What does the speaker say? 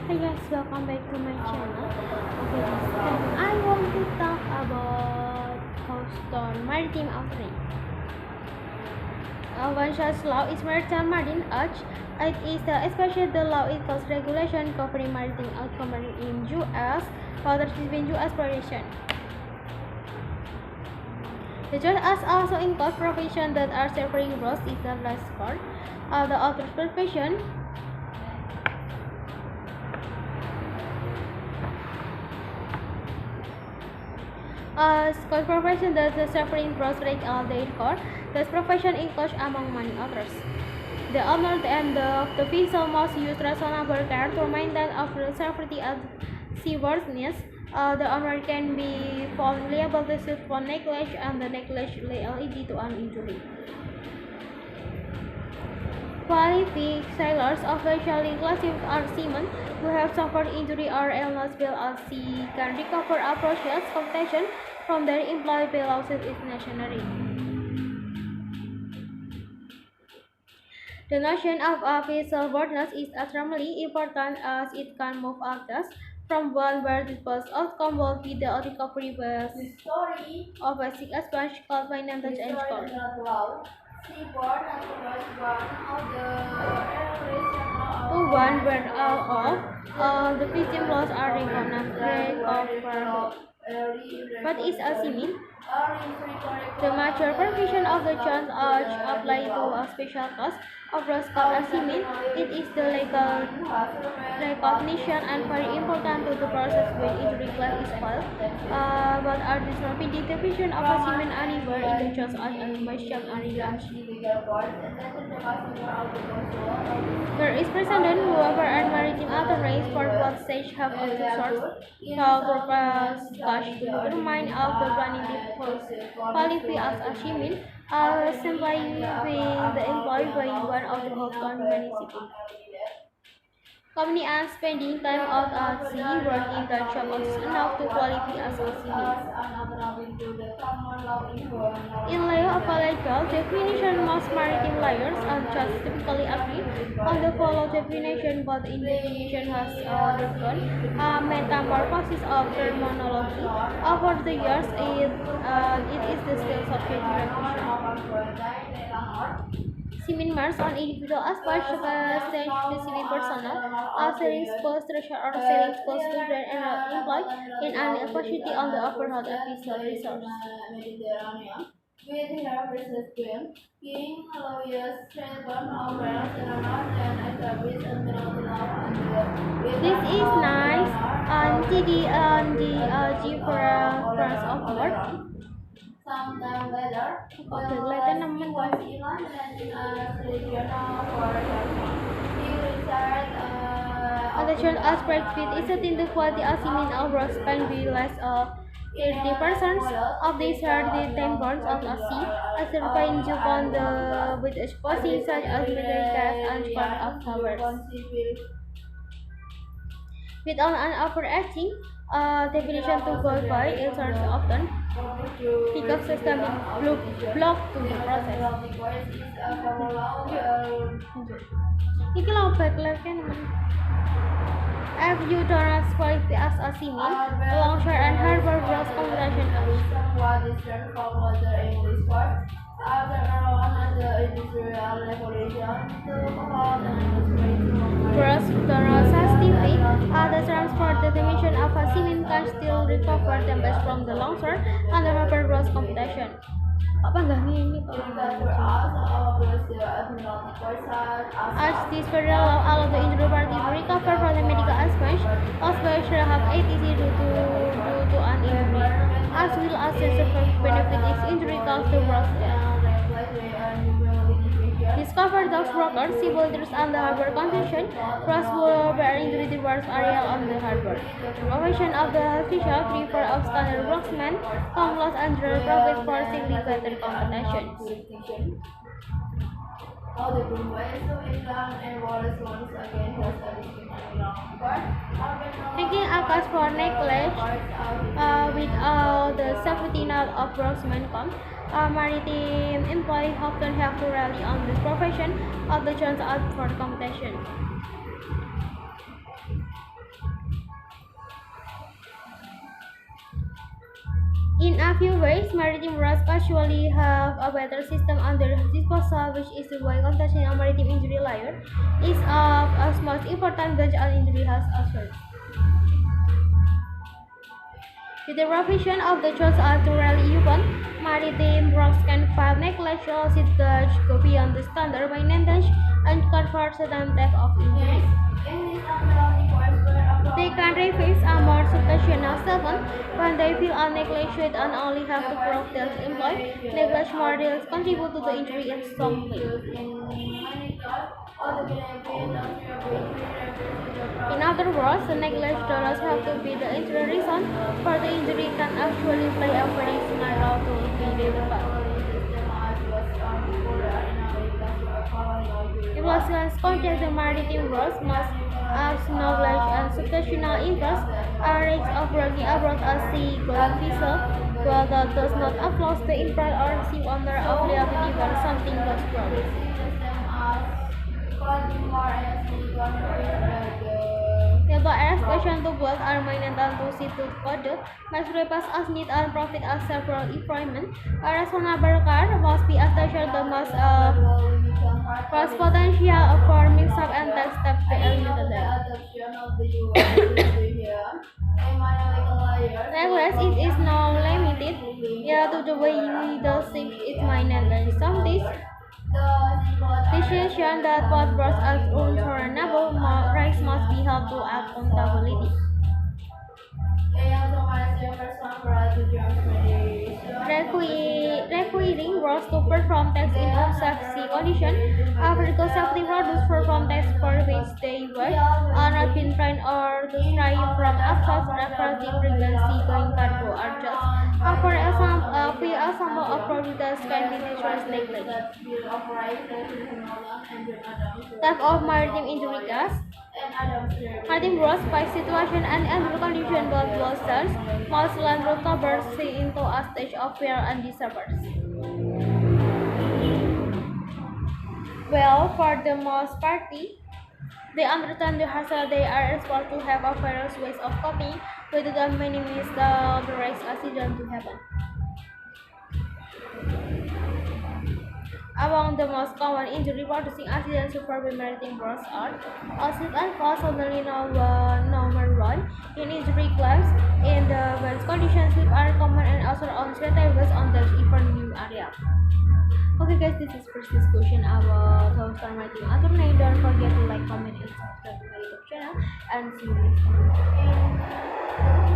Hey guys, welcome back to my channel. Okay, this time I want to talk about Houston Maritime Outrage. One such law is Maritime Marine Act. It is especially the law it calls regulation covering maritime outcome in U.S. waters within U.S. protection. The judge has also includes provisions that are separating gross is the last part of the author's profession. Scott profession does the suffering gross rate of the court. This profession includes among many others. The owner and the vessel must use reasonable care to maintain of the safety and seaworthiness. The owner can be found liable to sue for neglect and the neglect lead to an injury. Qualified sailors, officially classified as seamen who have suffered injury or illness while at sea, can recover appropriate compensation from their employer by lawsuit is necessary. The notion of vessel worthiness is extremely important as it can move actors from one where the first outcome will be the recovery of basic aspects called financial and score. To one where all of the victim loss are recovered. What is a semen? The mature provision of the Jones Act apply to a special cause of loss called a semen. It is the legal recognition and very important to the process when injury claim is filed. But are the definition of a semen anywhere in the Jones Act and question are there is precedent, however, and maritime authorities for both states have of two sorts. How to pass cash to determine of the plaintiff qualify as a seaman, simply being the employed by one of the Houston municipal company and spending time out at sea working that job is enough to qualify as a seaman. In lieu of a legal definition, most maritime lawyers and judges typically agree on the following definition, but in definition has undergone metamorphosis of terminology. Over the years, it is still subject to revision. Seamen marks on individual aspects such as specific personnel, sailing schools, treasure or sailing schools student and employed in an capacity on the overhead episode resource. With her versus Queen, King, lawyers, Shelburne, O'Brien, and established a penalty law and this is nice and the difference of work. Sometime later, kelihatan naman tuh. Additional aspect with is that in the quality of semen overall can be less of 30% of these are the temperance of a sea, as refined on the with exposing such as military gas and spark of towers. Without an overacting definition to qualify, users often pickup system block to the process. Iki lo backlash kan. If you do not qualify as a seaman, longshore and harbor gross computation gross certificate, the transport definition of a seaman can still recover damage from the longshore and the harbor gross computation. Apa enggak ini as this federal law allows the injured party to recover from the medical aspect of which they have ATC due to an injury, as well as the survivor benefit if injury caused the gross death. Discover dogs brokers, seabuilders, and the harbor concession cross-border where injury diverse area on the harbor. Provision of the official prefer of standard worksmen, complex and general profit for simply better competitions. Taking a cause for neglect without the safety net of worksmen come. Maritime employees often have to rely on this profession of the chance out for competition. In a few ways, maritime routes casually have a better system under disposal, which is why contesting a maritime injury lawyer is of utmost importance that an injury has occurred. With the provision of the choice naturally even, maritime routes can file neglect lawsuits that go beyond the standard maintenance and confer certain type of injury. They can face a more substantial settlement when they feel a negligent and only have to prove their employee neglect more deals contribute to the injury in some way. In other words, the neglect does have to be the injury reason, for the injury can actually play a very small role to be recovered. Employers contact the maritime routes must acknowledge and substantial interest and risk of working abroad at sea going vessel, while that does not apply the implied or ship owner of liability when something goes wrong. Employers question to build are maintenance to see to code, must repass as need and profit as several employment. A reasonable car must be attached to must cross potential for mix-up and tax step to eliminate. Nevertheless, it is now limited to the way the ship is managed. Some decision that what brought us unsurmountable rights must be held to accountability. Requiring roles to perform tasks in unsexy conditions after safety products perform tasks for which they were not been trained or to stray from absence reversing pregnancy going cargo are just. For example of products can be natural neglect. Type of maritime injury case. Maritime roles by situation and under condition both blosters, most land robbers see into a stage of fear and disturbance. Well, for the most party, they understand the hazard they are exposed to have a various ways of coping with the minimize the risk accident to happen. Among the most common injury-producing accidents suffered by maritime routes are accident and fall suddenly number one in injury claims in the best conditions which are common and also on status on the even new area. Okay guys, this is first discussion about how to start maritime attorney. Don't forget to like, comment, and subscribe to my YouTube channel and see you next time.